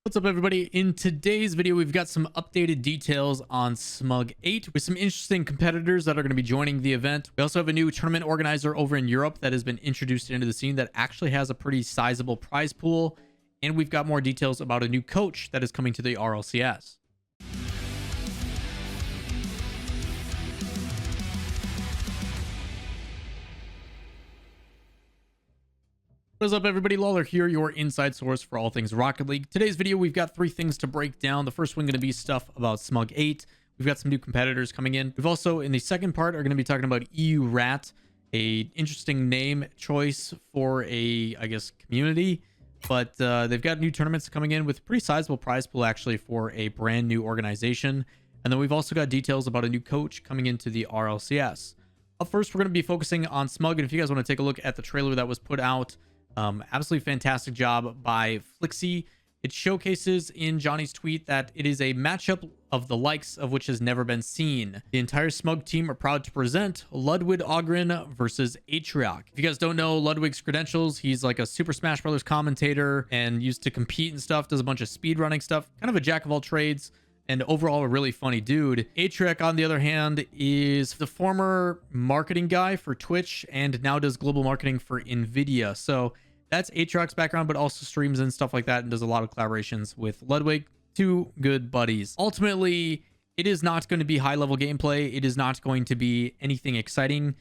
What's up, everybody? In today's video, we've got some updated details on SMUG 8 with some interesting competitors that are going to be joining the event. We also have a new tournament organizer over in Europe that has been introduced into the scene that actually has a pretty sizable prize pool. And we've got more details about a new coach that is coming to the RLCS. What's up, everybody? Lawler here, your inside source for all things Rocket League. Today's video, we've got three things to break down. The first one going to be stuff about SMUG 8. We've got some new competitors coming in. We've also, in the second part, are going to be talking about EURAT, a interesting name choice for a, I guess, community. But they've got new tournaments coming in with pretty sizable prize pool, actually, for a brand new organization. And then we've also got details about a new coach coming into the RLCS. Up first, we're going to be focusing on SMUG. And if you guys want to take a look at the trailer that was put out, absolutely fantastic job by Flixie. It showcases in Johnny's tweet that it is a matchup of the likes of which has never been seen. The entire SMUG team are proud to present Ludwig versus Atrioc. If you guys don't know Ludwig's credentials, he's like a Super Smash Brothers commentator and used to compete and stuff, does a bunch of speedrunning stuff, kind of a jack of all trades. And overall, a really funny dude. Atrioc, on the other hand, is the former marketing guy for Twitch and now does global marketing for NVIDIA. So that's Atrioc's background, but also streams and stuff like that and does a lot of collaborations with Ludwig. Two good buddies. Ultimately, it is not going to be high-level gameplay. It is not going to be anything exciting.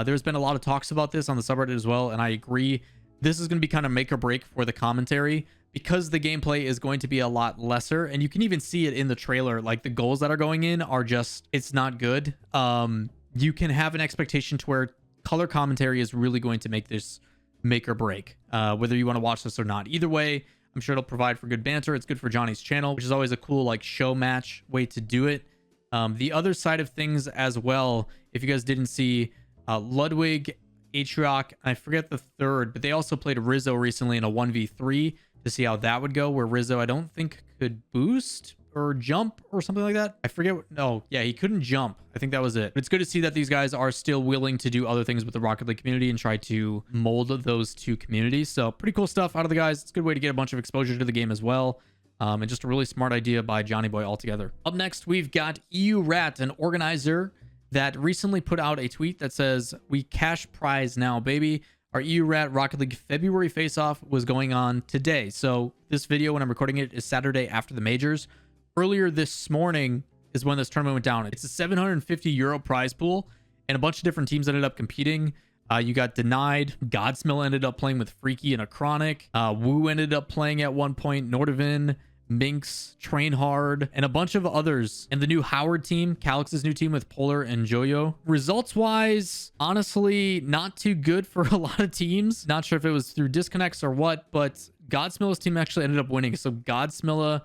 There's been a lot of talks about this on the subreddit as well, and I agree. This is going to be kind of make or break for the commentary, because the gameplay is going to be a lot lesser, and you can even see it in the trailer. Like, the goals that are going in are just, it's not good. You can have an expectation to where color commentary is really going to make this make or break, whether you want to watch this or not. Either way, I'm sure it'll provide for good banter. It's good for Johnny's channel, which is always a cool like show match way to do it. The other side of things as well, if you guys didn't see, Ludwig, Atrioc, I forget the third, but they also played Rizzo recently in a 1v3 to see how that would go, where Rizzo, I don't think, could boost or jump or something like that. I forget what, no, yeah, he couldn't jump. I think that was it. But it's good to see that these guys are still willing to do other things with the Rocket League community and try to mold those two communities. So pretty cool stuff out of the guys. It's a good way to get a bunch of exposure to the game as well. And just a really smart idea by Johnny Boy altogether. Up next, we've got EURAT, an organizer that recently put out a tweet that says, "We cash prize now, baby. Our EURAT Rocket League February face-off was going on today." So this video, when I'm recording it, is Saturday after the majors. Earlier this morning is when this tournament went down. It's a 750 euro prize pool, and a bunch of different teams ended up competing. You got Denied. Godsmill ended up playing with Freaky and a Chronic. Wu ended up playing at one point. Nordivin, Minx, Train Hard, and a bunch of others. And the new Howard team, Calix's new team with Polar and Joyo. Results-wise, honestly, not too good for a lot of teams. Not sure if it was through disconnects or what, but Godsmill's team actually ended up winning. So Godsmilla,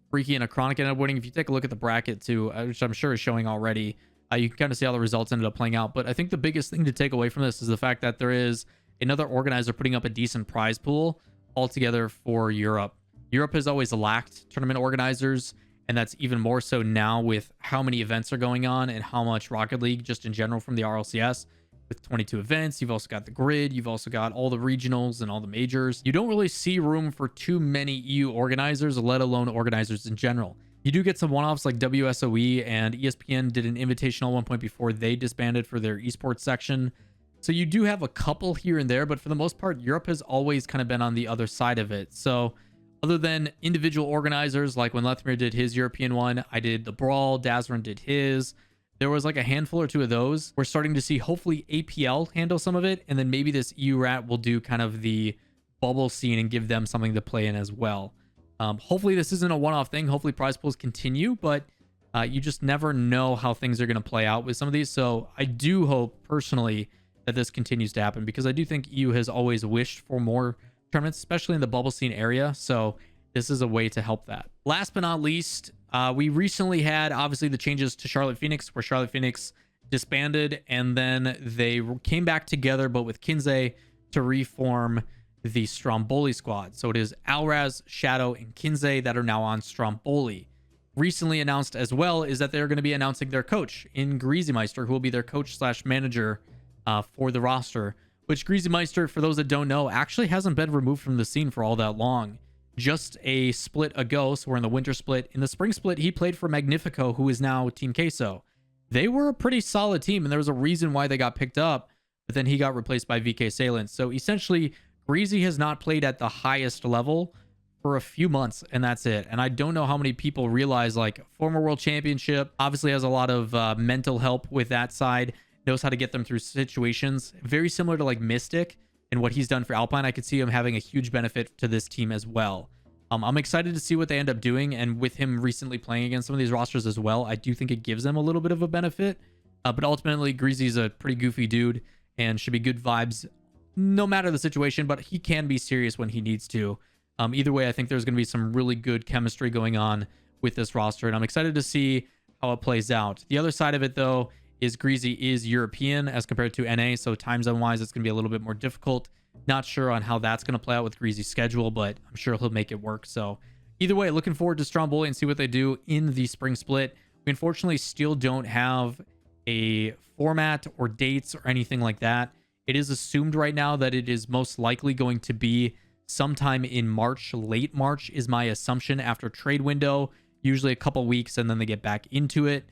Freaky, and a Chronic ended up winning. If you take a look at the bracket too, which I'm sure is showing already, you can kind of see how the results ended up playing out. But I think the biggest thing to take away from this is the fact that there is another organizer putting up a decent prize pool altogether for Europe. Europe has always lacked tournament organizers, and that's even more so now with how many events are going on and how much Rocket League just in general from the RLCS. With 22 events, you've also got the grid, you've also got all the regionals and all the majors. You don't really see room for too many EU organizers, let alone organizers in general. You do get some one-offs like WSOE, and ESPN did an invitational at one point before they disbanded for their esports section. So you do have a couple here and there, but for the most part, Europe has always kind of been on the other side of it. So other than individual organizers, like when Lethmere did his European one, I did the Brawl, Dazrin did his. There was like a handful or two of those. We're starting to see hopefully APL handle some of it, and then maybe this EURAT will do kind of the bubble scene and give them something to play in as well. Hopefully this isn't a one-off thing. Hopefully prize pools continue, but you just never know how things are going to play out with some of these. So I do hope personally that this continues to happen, because I do think EU has always wished for more tournaments, especially in the bubble scene area. So this is a way to help that. Last but not least, we recently had obviously the changes to Charlotte Phoenix, where Charlotte Phoenix disbanded and then they came back together, but with Kinsey, to reform the Stromboli squad. So it is Alraz, Shadow, and Kinsey that are now on Stromboli. Recently announced as well is that they're going to be announcing their coach in gReazymeister, who will be their coach / manager for the roster. Which gReazymeister, for those that don't know, actually hasn't been removed from the scene for all that long. just a split ago. So we're in the winter split. In the spring split, he played for Magnifico, who is now Team Queso. They were a pretty solid team, and there was a reason why they got picked up, but then he got replaced by VK Salient. So essentially, Greasy has not played at the highest level for a few months, and that's it. And I don't know how many people realize, like, former world championship obviously has a lot of mental help with that side, knows how to get them through situations. Very similar to like Mystic and what he's done for Alpine. I could see him having a huge benefit to this team as well. I'm excited to see what they end up doing, and with him recently playing against some of these rosters as well, I do think it gives them a little bit of a benefit. But ultimately, Greasy's a pretty goofy dude and should be good vibes no matter the situation, but he can be serious when he needs to. Either way, I think there's going to be some really good chemistry going on with this roster, and I'm excited to see how it plays out. The other side of it, though, is Greasy is European as compared to NA, so time zone wise, it's going to be a little bit more difficult. Not sure on how that's going to play out with Greasy's schedule, but I'm sure he'll make it work. So either way, looking forward to Stromboli and see what they do in the spring split. We unfortunately still don't have a format or dates or anything like that. It is assumed right now that it is most likely going to be sometime in March. Late March is my assumption, after trade window, usually a couple weeks, and then they get back into it,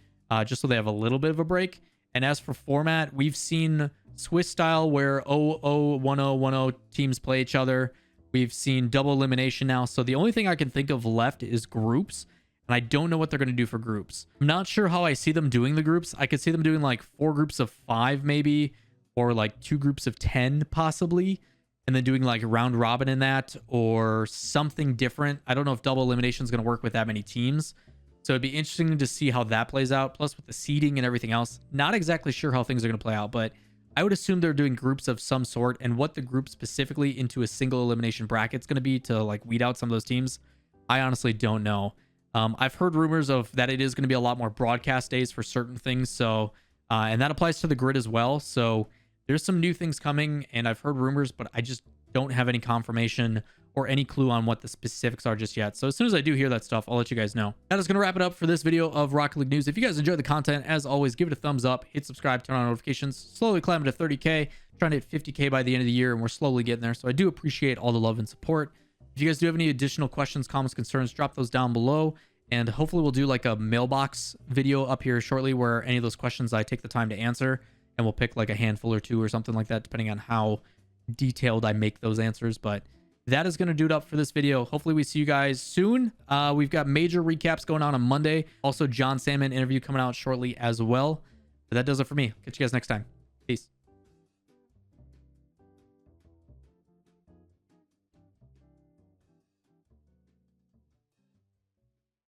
just so they have a little bit of a break. And as for format, we've seen Swiss style where 0-0, 1-0, 1-0 teams play each other. We've seen double elimination now. So the only thing I can think of left is groups. And I don't know what they're going to do for groups. I'm not sure how I see them doing the groups. I could see them doing like 4 groups of 5 maybe, or like 2 groups of 10 possibly, and then doing like round robin in that or something different. I don't know if double elimination is going to work with that many teams. So it'd be interesting to see how that plays out. Plus with the seeding and everything else, not exactly sure how things are going to play out, but I would assume they're doing groups of some sort, and what the group specifically into a single elimination bracket is going to be to like weed out some of those teams, I honestly don't know. I've heard rumors of that it is going to be a lot more broadcast days for certain things. So, and that applies to the grid as well. So there's some new things coming, and I've heard rumors, but I just don't have any confirmation or any clue on what the specifics are just yet. So as soon as I do hear that stuff, I'll let you guys know. That is going to wrap it up for this video of Rocket League news. If you guys enjoyed the content, as always, give it a thumbs up, hit subscribe, turn on notifications, slowly climbing to 30K, trying to hit 50K by the end of the year, and we're slowly getting there. So I do appreciate all the love and support. If you guys do have any additional questions, comments, concerns, drop those down below. And hopefully we'll do like a mailbox video up here shortly where any of those questions I take the time to answer, and we'll pick like a handful or 2 or something like that, depending on how detailed I make those answers. But that is going to do it up for this video. Hopefully we see you guys soon. We've got major recaps going on Monday. Also, John Salmon interview coming out shortly as well. But that does it for me. Catch you guys next time. Peace.